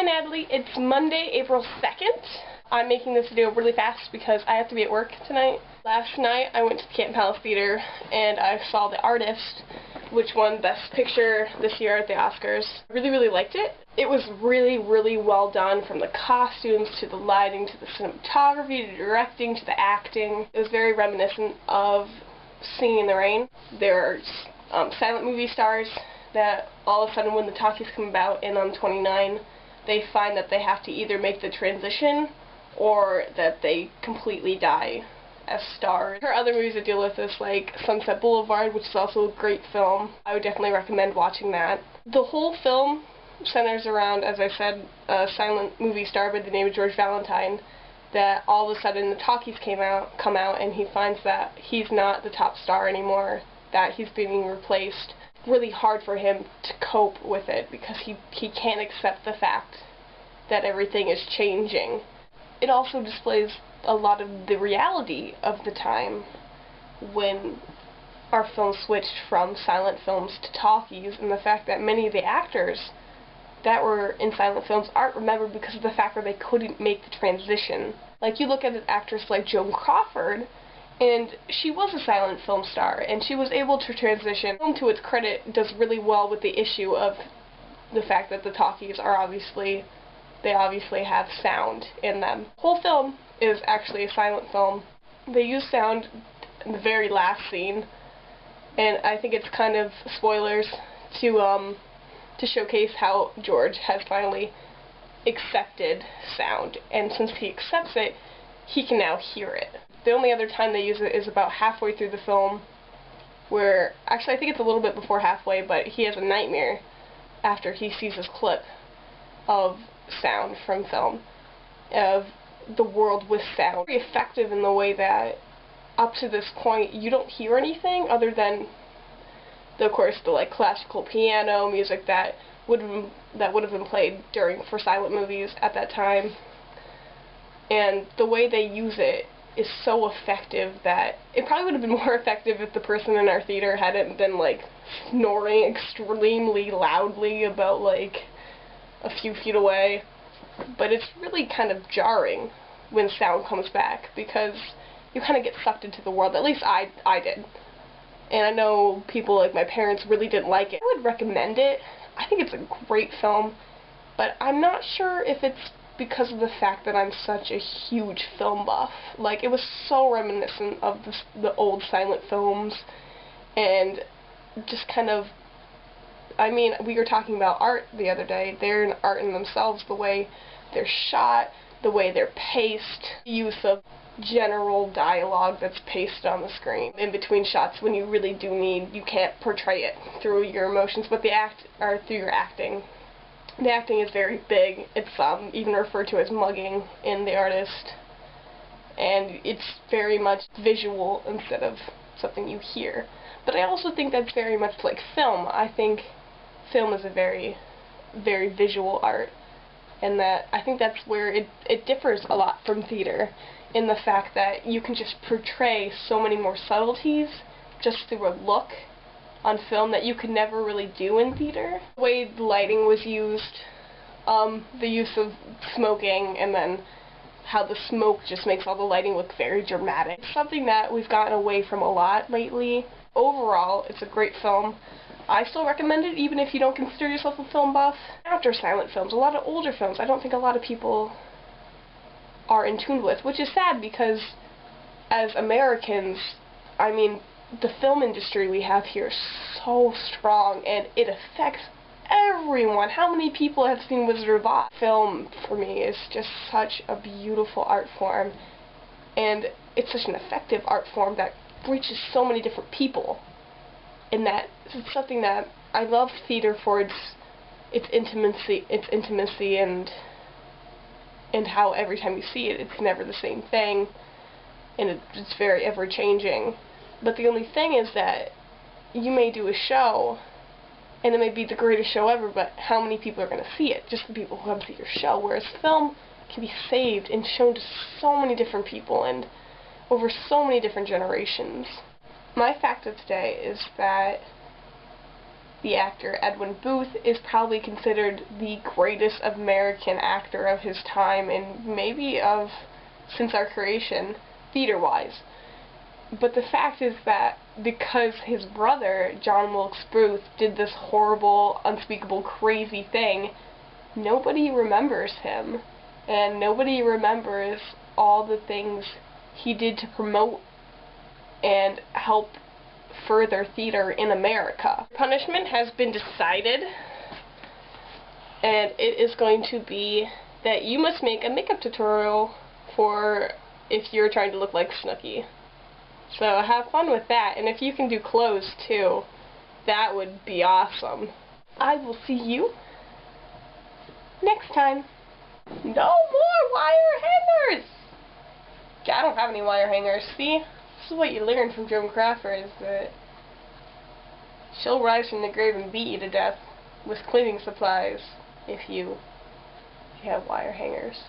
Natalie. It's Monday, April 2nd. I'm making this video really fast because I have to be at work tonight. Last night I went to the Canton Palace Theater and I saw The Artist, which won Best Picture this year at the Oscars. I really liked it. It was really well done, from the costumes to the lighting to the cinematography to the directing to the acting. It was very reminiscent of Singing in the Rain. There are silent movie stars that all of a sudden, when the talkies come about in 29, they find that they have to either make the transition or that they completely die as stars. There are other movies that deal with this, like Sunset Boulevard, which is also a great film. I would definitely recommend watching that. The whole film centers around, as I said, a silent movie star by the name of George Valentine, that all of a sudden the talkies come out and he finds that he's not the top star anymore, that he's being replaced. Really hard for him to cope with it because he can't accept the fact that everything is changing. It also displays a lot of the reality of the time when our film switched from silent films to talkies, and the fact that many of the actors that were in silent films aren't remembered because of the fact that they couldn't make the transition. Like, you look at an actress like Joan Crawford, and she was a silent film star, and she was able to transition. To its credit, does really well with the issue of the fact that the talkies are obviously have sound in them. The whole film is actually a silent film. They use sound in the very last scene, and I think it's kind of spoilers to showcase how George has finally accepted sound, and since he accepts it, he can now hear it. The only other time they use it is about halfway through the film, where, actually I think it's a little bit before halfway, but he has a nightmare after he sees this clip of sound from film, of the world with sound. Very effective in the way that, up to this point, you don't hear anything other than, of course, the like classical piano music that would have been played for silent movies at that time. And the way they use it is so effective that it probably would have been more effective if the person in our theater hadn't been like snoring extremely loudly about like a few feet away. But it's really kind of jarring when sound comes back because you kind of get sucked into the world. At least I did. And I know people like my parents really didn't like it. I would recommend it. I think it's a great film, but I'm not sure if it's because of the fact that I'm such a huge film buff. Like, it was so reminiscent of the old silent films, and just kind of, I mean, we were talking about art the other day. They're an art in themselves, the way they're shot, the way they're paced, the use of general dialogue that's pasted on the screen in between shots when you really do you can't portray it through your emotions, but through your acting. The acting is very big. It's even referred to as mugging in The Artist, and it's very much visual instead of something you hear. But I also think that's very much like film. I think film is a very visual art, and that I think that's where it differs a lot from theater, in the fact that you can just portray so many more subtleties just through a look on film that you could never really do in theater. The way the lighting was used, the use of smoking, and then how the smoke just makes all the lighting look very dramatic. It's something that we've gotten away from a lot lately. Overall, it's a great film. I still recommend it, even if you don't consider yourself a film buff. After silent films, a lot of older films, I don't think a lot of people are in tune with, which is sad because as Americans, I mean, the film industry we have here is so strong, and it affects everyone. How many people have seen Wizard of Oz? Film, for me, is just such a beautiful art form, and it's such an effective art form that reaches so many different people, and that it's something that I love theater for its intimacy and how every time you see it, it's never the same thing, and it's very ever-changing. But the only thing is that you may do a show, and it may be the greatest show ever, but how many people are going to see it? Just the people who come to your show. Whereas film can be saved and shown to so many different people and over so many different generations. My fact of today is that the actor Edwin Booth is probably considered the greatest American actor of his time and maybe of since our creation, theater-wise. But the fact is that because his brother, John Wilkes Booth, did this horrible, unspeakable, crazy thing, nobody remembers him. And nobody remembers all the things he did to promote and help further theater in America. Punishment has been decided, and it is going to be that you must make a makeup tutorial for if you're trying to look like Snooki. So have fun with that, and if you can do clothes too, that would be awesome. I will see you next time. No more wire hangers! I don't have any wire hangers. See? This is what you learn from Joan Crawford, is that she'll rise from the grave and beat you to death with cleaning supplies if you have wire hangers.